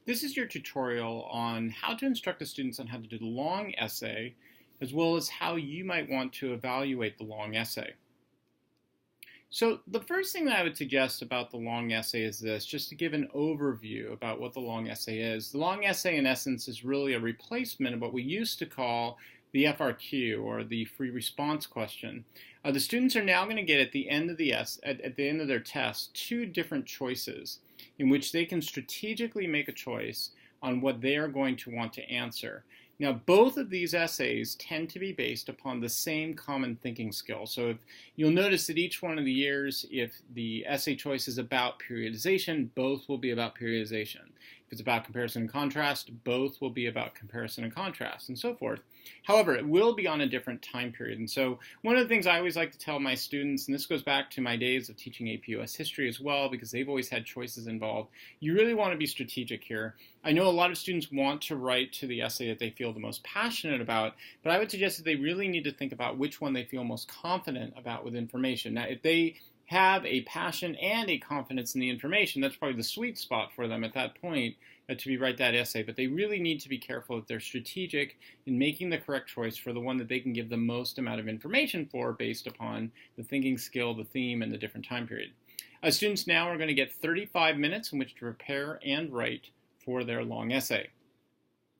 This is your tutorial on how to instruct the students on how to do the long essay, as well as how you might want to evaluate the long essay. So the first thing that I would suggest about the long essay is this, just to give an overview about what the long essay is. The long essay, in essence, is really a replacement of what we used to call the FRQ, or the free response question. The students are now going to get at the end of their test 2 different choices in which they can strategically make a choice on what they are going to want to answer. Now, both of these essays tend to be based upon the same common thinking skill. So you'll notice that each one of the years, if the essay choice is about periodization, both will be about periodization. If it's about comparison and contrast, both will be about comparison and contrast, and so forth. However, it will be on a different time period. And so one of the things I always like to tell my students, and this goes back to my days of teaching AP US history as well, because they've always had choices involved, you really want to be strategic here. I know a lot of students want to write to the essay that they feel the most passionate about, but I would suggest that they really need to think about which one they feel most confident about with information. Now, if they have a passion and a confidence in the information, that's probably the sweet spot for them at that point to write that essay. But they really need to be careful that they're strategic in making the correct choice for the one that they can give the most amount of information for based upon the thinking skill, the theme, and the different time period. Students now are going to get 35 minutes in which to prepare and write for their long essay.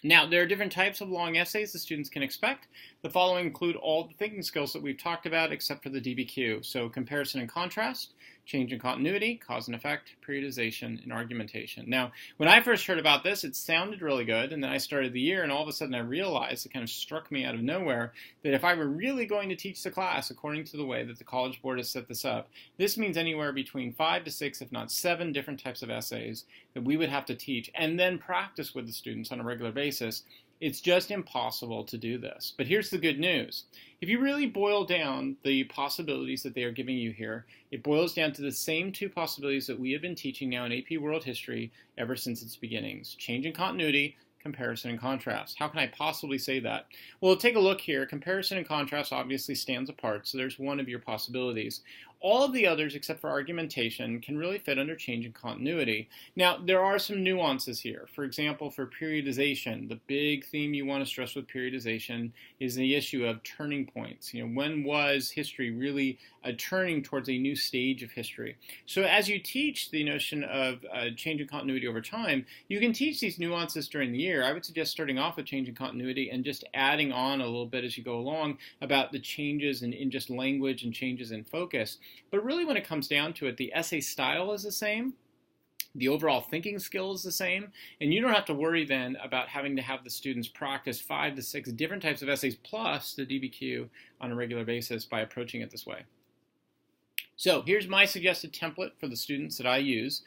Now, there are different types of long essays the students can expect. The following include all the thinking skills that we've talked about except for the DBQ. So comparison and contrast, change and continuity, cause and effect, periodization, and argumentation. Now, when I first heard about this, it sounded really good, and then I started the year, and all of a sudden I realized, it kind of struck me out of nowhere, that if I were really going to teach the class according to the way that the College Board has set this up, this means anywhere between 5 to 6, if not 7 different types of essays that we would have to teach and then practice with the students on a regular basis. It's just impossible to do this. But here's the good news. If you really boil down the possibilities that they are giving you here, it boils down to the same 2 possibilities that we have been teaching now in AP World History ever since its beginnings: change and continuity, comparison and contrast. How can I possibly say that? Well, take a look here. Comparison and contrast obviously stands apart, so there's one of your possibilities. All of the others, except for argumentation, can really fit under change and continuity. Now, there are some nuances here. For example, for periodization, the big theme you want to stress with periodization is the issue of turning points. When was history really turning towards a new stage of history? So as you teach the notion of change and continuity over time, you can teach these nuances during the year. I would suggest starting off with change and continuity and just adding on a little bit as you go along about the changes in just language and changes in focus. But really, when it comes down to it, the essay style is the same. The overall thinking skill is the same, and you don't have to worry then about having to have the students practice 5 to 6 different types of essays plus the DBQ on a regular basis by approaching it this way. So here's my suggested template for the students that I use.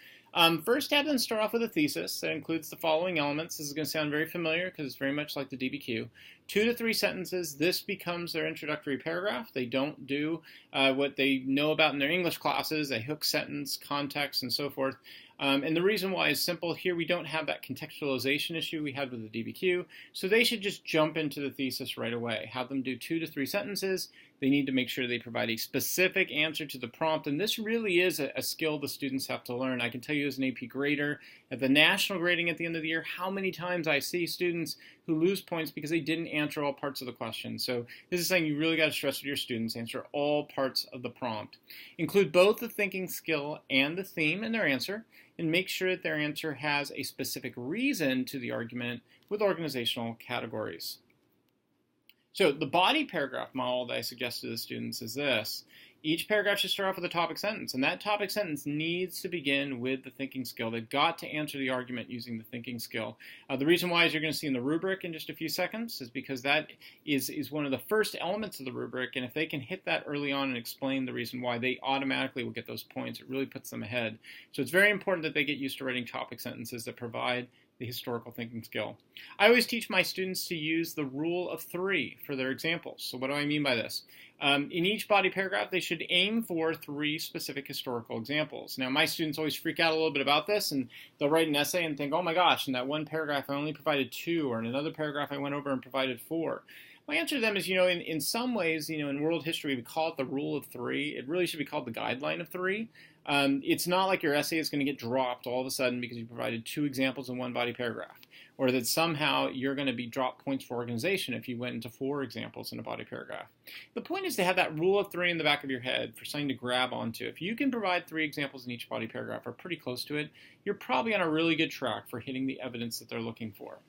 First, have them start off with a thesis that includes the following elements. This is going to sound very familiar because it's very much like the DBQ. 2 to 3 sentences. This becomes their introductory paragraph. They don't do what they know about in their English classes, a hook sentence, context, and so forth. And the reason why is simple. Here we don't have that contextualization issue we had with the DBQ, so they should just jump into the thesis right away. Have them do 2 to 3 sentences. They need to make sure they provide a specific answer to the prompt, and this really is a skill the students have to learn. I can tell you as an AP grader, at the national grading at the end of the year, how many times I see students who lose points because they didn't answer all parts of the question. So this is something you really got to stress with your students. Answer all parts of the prompt. Include both the thinking skill and the theme in their answer, and make sure that their answer has a specific reason to the argument with organizational categories. So the body paragraph model that I suggest to the students is this. Each paragraph should start off with a topic sentence, and that topic sentence needs to begin with the thinking skill. They've got to answer the argument using the thinking skill. The reason why, as you're going to see in the rubric in just a few seconds, is because that is one of the first elements of the rubric, and if they can hit that early on and explain the reason why, they automatically will get those points. It really puts them ahead. So it's very important that they get used to writing topic sentences that provide the historical thinking skill. I always teach my students to use the rule of 3 for their examples. So what do I mean by this? In each body paragraph, they should aim for 3 specific historical examples. Now, my students always freak out a little bit about this, and they'll write an essay and think, oh my gosh, in that one paragraph I only provided 2, or in another paragraph I went over and provided 4. My answer to them is, in some ways, in world history, we call it the rule of three. It really should be called the guideline of three. It's not like your essay is going to get dropped all of a sudden because you provided 2 examples in one body paragraph, or that somehow you're going to be dropped points for organization if you went into 4 examples in a body paragraph. The point is to have that rule of 3 in the back of your head for something to grab onto. If you can provide 3 examples in each body paragraph or pretty close to it, you're probably on a really good track for hitting the evidence that they're looking for.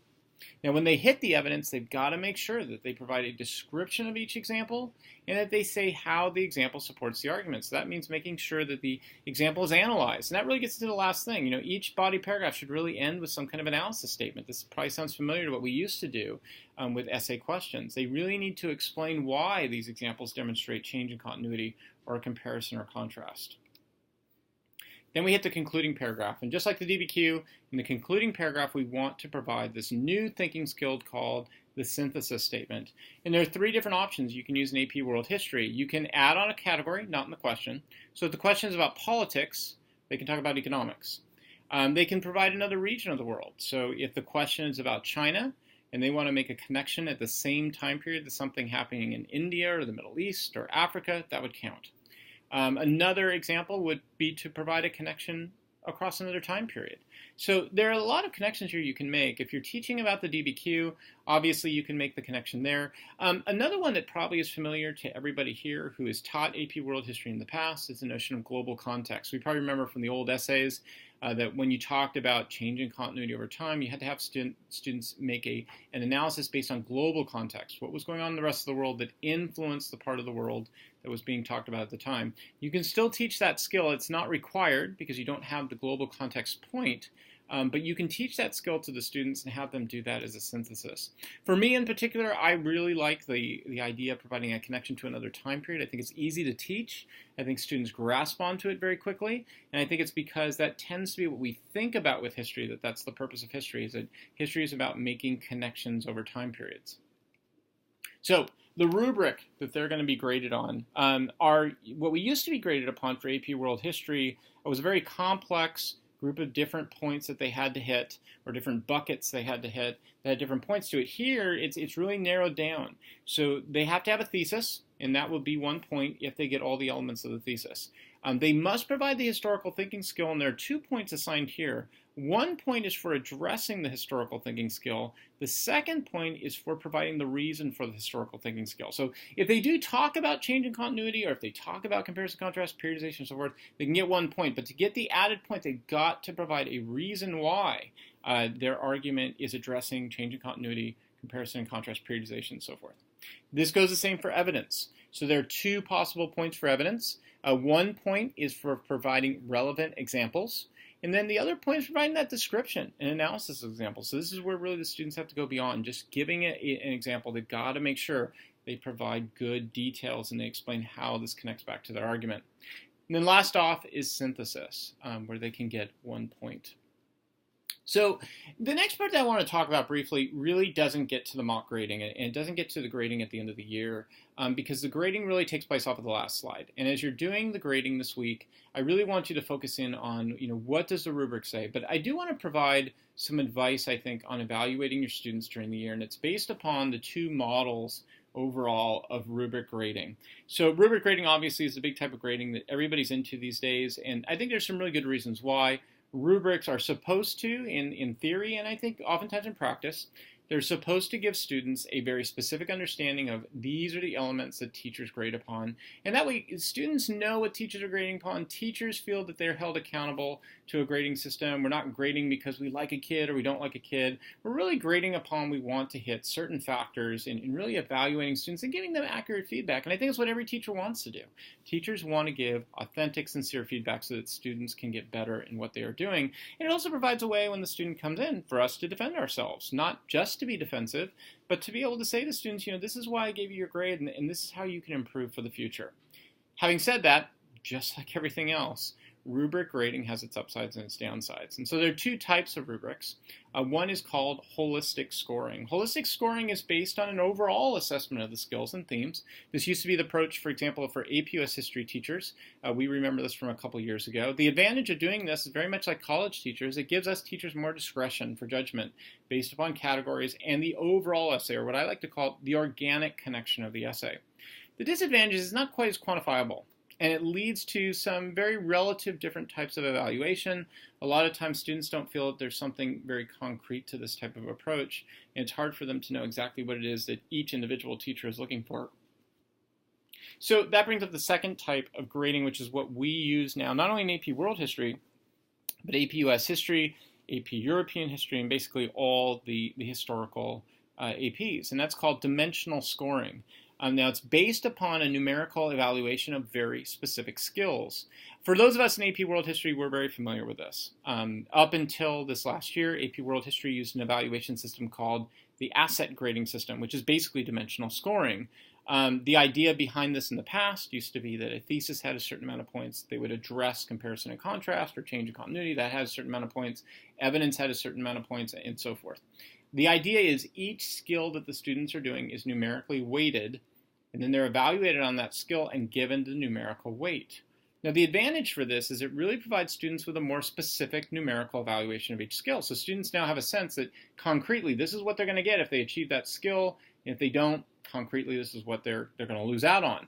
Now, when they hit the evidence, they've got to make sure that they provide a description of each example and that they say how the example supports the argument. So that means making sure that the example is analyzed. And that really gets to the last thing. Each body paragraph should really end with some kind of analysis statement. This probably sounds familiar to what we used to do with essay questions. They really need to explain why these examples demonstrate change in continuity or a comparison or contrast. Then we hit the concluding paragraph. And just like the DBQ, in the concluding paragraph, we want to provide this new thinking skill called the synthesis statement. And there are 3 different options you can use in AP World History. You can add on a category, not in the question. So if the question is about politics, they can talk about economics. They can provide another region of the world. So if the question is about China, and they want to make a connection at the same time period to something happening in India or the Middle East or Africa, that would count. Another example would be to provide a connection across another time period. So there are a lot of connections here you can make. If you're teaching about the DBQ, obviously you can make the connection there. Another one that probably is familiar to everybody here who has taught AP World History in the past is the notion of global context. We probably remember from the old essays that when you talked about changing continuity over time, you had to have students make an analysis based on global context. What was going on in the rest of the world that influenced the part of the world that was being talked about at the time. You can still teach that skill. It's not required because you don't have the global context point, but you can teach that skill to the students and have them do that as a synthesis. For me in particular, I really like the idea of providing a connection to another time period. I think it's easy to teach. I think students grasp onto it very quickly, and I think it's because that tends to be what we think about with history, that's the purpose of history, is that history is about making connections over time periods. So the rubric that they're going to be graded on are what we used to be graded upon for AP World History. It was a very complex group of different points that they had to hit, or different buckets they had to hit that had different points to it. Here, it's really narrowed down. So they have to have a thesis, and that will be 1 point if they get all the elements of the thesis. They must provide the historical thinking skill, and there are 2 points assigned here. 1 point is for addressing the historical thinking skill. The second point is for providing the reason for the historical thinking skill. So if they do talk about change in continuity, or if they talk about comparison, contrast, periodization, and so forth, they can get 1 point. But to get the added point, they've got to provide a reason why their argument is addressing change in continuity, comparison and contrast, periodization, and so forth. This goes the same for evidence. So there are 2 possible points for evidence. 1 point is for providing relevant examples. And then the other point is providing that description and analysis of examples. So this is where really the students have to go beyond just giving an example. They've got to make sure they provide good details and they explain how this connects back to their argument. And then last off is synthesis, where they can get 1 point. So the next part that I want to talk about briefly really doesn't get to the mock grading, and it doesn't get to the grading at the end of the year, because the grading really takes place off of the last slide. And as you're doing the grading this week, I really want you to focus in on, what does the rubric say? But I do want to provide some advice, I think, on evaluating your students during the year, and it's based upon the 2 models overall of rubric grading. So rubric grading obviously is the big type of grading that everybody's into these days, and I think there's some really good reasons why. Rubrics are supposed to, in theory, and I think oftentimes in practice, they're supposed to give students a very specific understanding of these are the elements that teachers grade upon. And that way, students know what teachers are grading upon. Teachers feel that they're held accountable to a grading system. We're not grading because we like a kid or we don't like a kid. We're really grading upon we want to hit certain factors and really evaluating students and giving them accurate feedback. And I think it's what every teacher wants to do. Teachers want to give authentic, sincere feedback so that students can get better in what they are doing. And it also provides a way when the student comes in for us to defend ourselves, not just to be defensive, but to be able to say to students, this is why I gave you your grade, and this is how you can improve for the future. Having said that, just like everything else, rubric grading has its upsides and its downsides. And so there are two types of rubrics. One is called holistic scoring. Holistic scoring is based on an overall assessment of the skills and themes. This used to be the approach, for example, for AP US history teachers. We remember this from a couple years ago. The advantage of doing this is very much like college teachers. It gives us teachers more discretion for judgment based upon categories and the overall essay, or what I like to call the organic connection of the essay. The disadvantage is not quite as quantifiable, and it leads to some very relative different types of evaluation. A lot of times students don't feel that there's something very concrete to this type of approach, and it's hard for them to know exactly what it is that each individual teacher is looking for. So that brings up the second type of grading, which is what we use now, not only in AP World History, but AP US History, AP European History, and basically all the historical APs, and that's called dimensional scoring. Now, it's based upon a numerical evaluation of very specific skills. For those of us in AP World History, we're very familiar with this. Up until this last year, AP World History used an evaluation system called the asset grading system, which is basically dimensional scoring. The idea behind this in the past used to be that a thesis had a certain amount of points. They would address comparison and contrast or change in continuity. That has a certain amount of points. Evidence had a certain amount of points, and so forth. The idea is each skill that the students are doing is numerically weighted, and then they're evaluated on that skill and given the numerical weight. Now, the advantage for this is it really provides students with a more specific numerical evaluation of each skill. So students now have a sense that concretely, this is what they're going to get if they achieve that skill. And if they don't, concretely, this is what they're going to lose out on.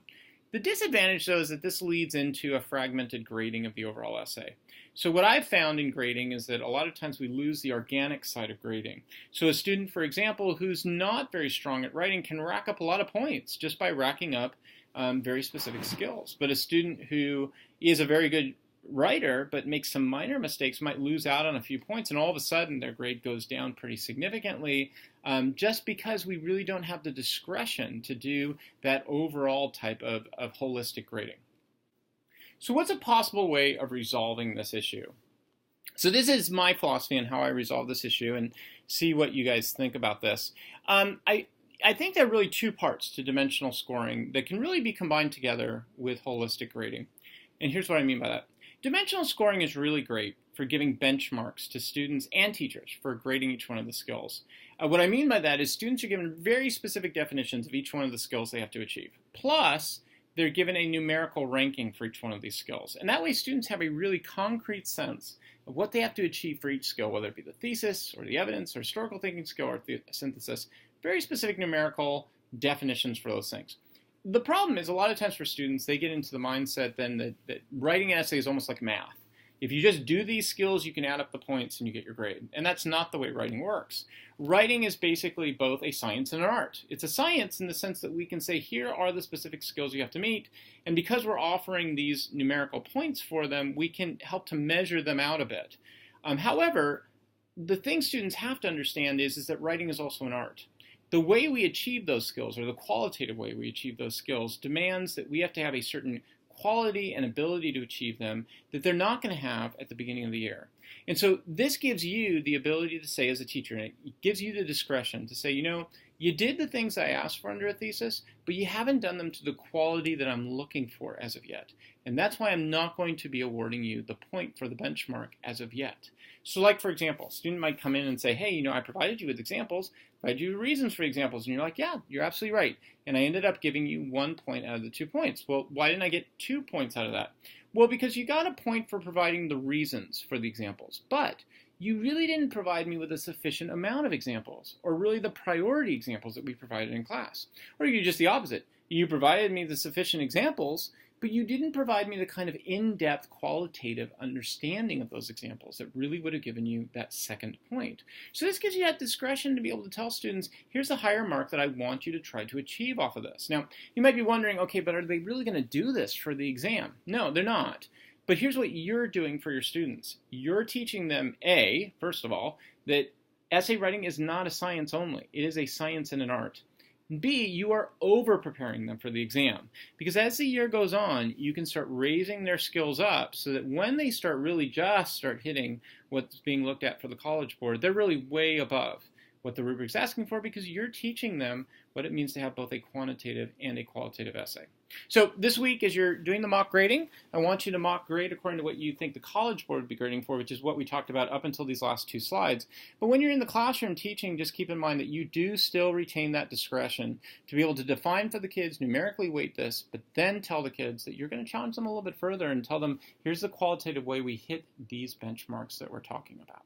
The disadvantage, though, is that this leads into a fragmented grading of the overall essay. So what I've found in grading is that a lot of times we lose the organic side of grading. So a student, for example, who's not very strong at writing can rack up a lot of points just by racking up very specific skills. But a student who is a very good writer but makes some minor mistakes might lose out on a few points, and all of a sudden their grade goes down pretty significantly just because we really don't have the discretion to do that overall type of holistic grading. So what's a possible way of resolving this issue? So this is my philosophy on how I resolve this issue, and see what you guys think about this. I think there are really two parts to dimensional scoring that can really be combined together with holistic grading. And here's what I mean by that. Dimensional scoring is really great for giving benchmarks to students and teachers for grading each one of the skills. What I mean by that is students are given very specific definitions of each one of the skills they have to achieve. Plus, they're given a numerical ranking for each one of these skills. And that way students have a really concrete sense of what they have to achieve for each skill, whether it be the thesis or the evidence or historical thinking skill or the synthesis. Very specific numerical definitions for those things. The problem is a lot of times for students, they get into the mindset then that writing an essay is almost like math. If you just do these skills, you can add up the points and you get your grade. And that's not the way writing works. Writing is basically both a science and an art. It's a science in the sense that we can say, here are the specific skills you have to meet. And because we're offering these numerical points for them, we can help to measure them out a bit. However, the thing students have to understand is that writing is also an art. The way we achieve those skills, or the qualitative way we achieve those skills, demands that we have to have a certain quality and ability to achieve them that they're not going to have at the beginning of the year. And so this gives you the ability to say as a teacher, and it gives you the discretion to say, you know, you did the things I asked for under a thesis, but you haven't done them to the quality that I'm looking for as of yet. And that's why I'm not going to be awarding you the point for the benchmark as of yet. So like, for example, a student might come in and say, hey, you know, I provided you with examples, provided you reasons for examples, and you're like, yeah, you're absolutely right. And I ended up giving you 1 point out of the 2 points. Well, why didn't I get 2 points out of that? Well, because you got a point for providing the reasons for the examples, but you really didn't provide me with a sufficient amount of examples, or really the priority examples that we provided in class. Or you just the opposite. You provided me the sufficient examples, but you didn't provide me the kind of in-depth qualitative understanding of those examples that really would have given you that second point. So this gives you that discretion to be able to tell students, here's the higher mark that I want you to try to achieve off of this. Now, you might be wondering, okay, but are they really going to do this for the exam? No, they're not. But here's what you're doing for your students. You're teaching them, A, first of all, that essay writing is not a science only. It is a science and an art. B, you are over-preparing them for the exam. Because as the year goes on, you can start raising their skills up so that when they start really just start hitting what's being looked at for the College Board, they're really way above what the rubric's asking for because you're teaching them what it means to have both a quantitative and a qualitative essay. So this week, as you're doing the mock grading, I want you to mock grade according to what you think the College Board would be grading for, which is what we talked about up until these last two slides. But when you're in the classroom teaching, just keep in mind that you do still retain that discretion to be able to define for the kids, numerically weight this, but then tell the kids that you're going to challenge them a little bit further and tell them, here's the qualitative way we hit these benchmarks that we're talking about.